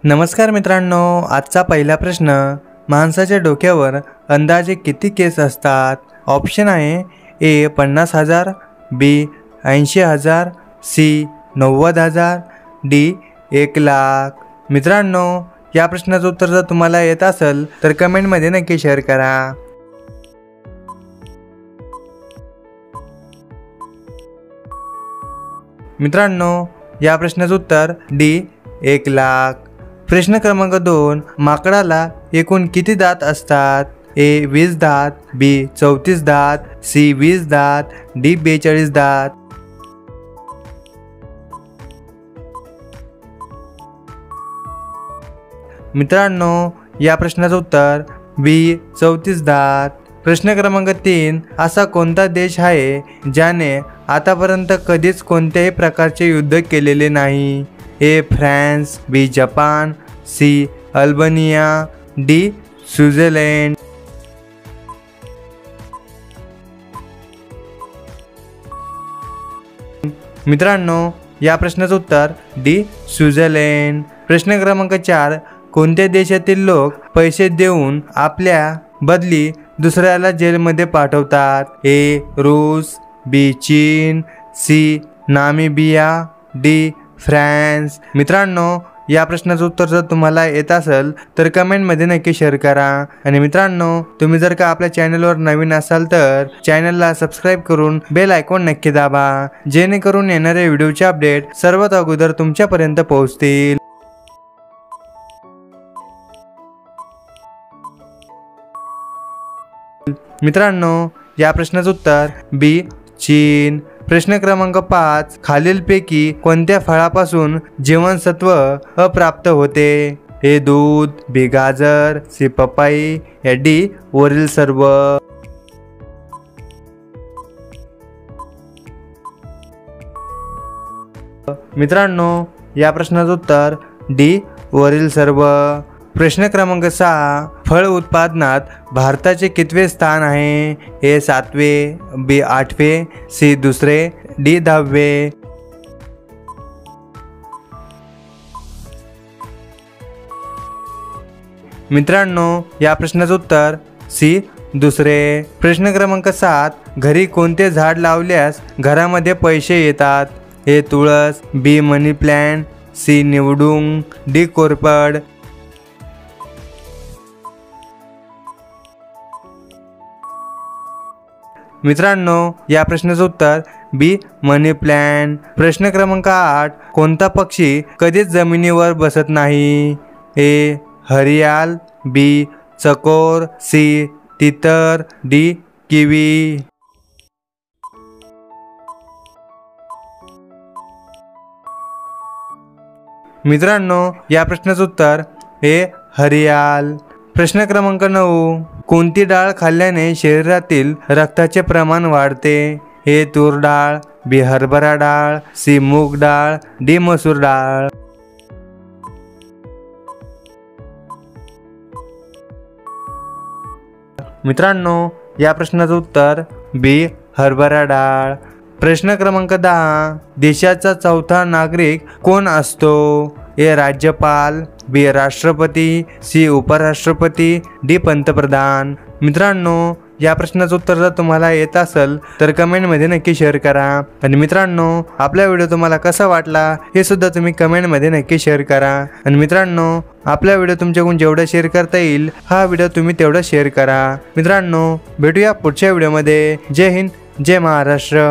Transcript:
नमस्कार मित्रांनो, आजचा पहिला प्रश्न, माणसाच्या डोक्यावर अंदाजे किती केस असतात? ऑप्शन आहे ए 50,000, बी 80,000, सी 90,000, डी 1,00,000। मित्रांनो, या प्रश्नाचं उत्तर जर तुम्हाला येत असेल तर कमेंटमध्ये नक्की शेअर करा। मित्रांनो, या प्रश्नाचं उत्तर डी 1,00,000। प्रश्न क्रमांक 2, माकडाला एकूण किती दात असतात? ए 20 दात, बी 34 दात, सी 20 दात, डी 42 दात। मित्रांनो, या प्रश्नाचं उत्तर बी 34 दात। प्रश्न क्रमांक 3, असा कोणता देश आहे ज्याने आतापर्यंत कधीच कोणत्याही प्रकारचे युद्ध केलेले नाही? A France, B Japan, C Albania, D Switzerland. मित्रांनो, या प्रश्नाचं उत्तर डी स्वित्झर्लंड। प्रश्न क्रमांक 4, कोणत्या देशातील लोक पैसे देऊन आपल्या बदली दुसऱ्याला जेलमध्ये पाठवतात? ए रूस, बी चीन, सी नामिबिया, डी फ्रान्स। मित्रांनो, या प्रश्नाचं उत्तर जर तुम्हाला येत असेल तर कमेंटमध्ये नक्की शेअर करा। आणि मित्रांनो, तुम्ही जर का आपल्या चॅनलवर नवीन असाल तर चॅनलला सबस्क्राईब करून बेल आयकॉन नक्की दाबा, जेणेकरून येणारे व्हिडिओचे अपडेट सर्वात अगोदर तुमच्यापर्यंत पोहोचतील। मित्रांनो, या प्रश्नाचं उत्तर बी चीन। प्रश्न क्रमांक 5, खालीलपैकी कोणत्या फळापासून जीवनसत्व अप्राप्त होते? ए दूध, बी गाजर, सी पपई, या डी वरील सर्व। मित्रांनो, या प्रश्नाचं उत्तर डी वरील सर्व। प्रश्न क्रमांक 6, फळ उत्पादनात भारताचे कितवे स्थान आहे? ए 7वे, बी 8वे, सी 2रे, डी 10वे। मित्रांनो, या प्रश्नाचं उत्तर सी 2रे। प्रश्न क्रमांक 7, घरी कोणते झाड लावल्यास घरामध्ये पैसे येतात? ए तुळस, बी मनी प्लांट, सी निवडुंग, डी कोरफड। मित्रांनो, या प्रश्नाचं उत्तर बी मनी प्लांट। प्रश्न क्रमांक 8, कोणता पक्षी कधीच जमिनीवर बसत नाही? ए हरियाल, बी चकोर, सी तितर, डी किवी। मित्रांनो, या प्रश्नाचं उत्तर ए हरियाल। प्रश्न क्रमांक 9, कोणती डाळ खाल्ल्याने शरीरातील रक्ताचे प्रमाण वाढते? ए तूर डाळ, बी हरभरा डाळ, सी मूग डाळ, डी मसूर डाळ। मित्रांनो, या प्रश्नाचं उत्तर बी हरभरा डाळ। प्रश्न क्रमांक 10, देशाचा चौथा नागरिक कोण असतो? ए राज्यपाल, बी राष्ट्रपती, सी उपराष्ट्रपती, डी पंतप्रधान। मित्रांनो, या प्रश्नाचं उत्तर जर तुम्हाला येत असेल तर कमेंटमध्ये नक्की शेअर करा। आणि मित्रांनो, आपला व्हिडिओ तुम्हाला कसा वाटला हे सुद्धा तुम्ही कमेंटमध्ये नक्की शेअर करा। आणि मित्रांनो, आपला व्हिडिओ तुमच्याकडून जेवढा शेअर करता येईल हा व्हिडिओ तुम्ही तेवढा शेअर करा। मित्रांनो, भेटूया पुढच्या व्हिडिओमध्ये। जय हिंद, जय महाराष्ट्र।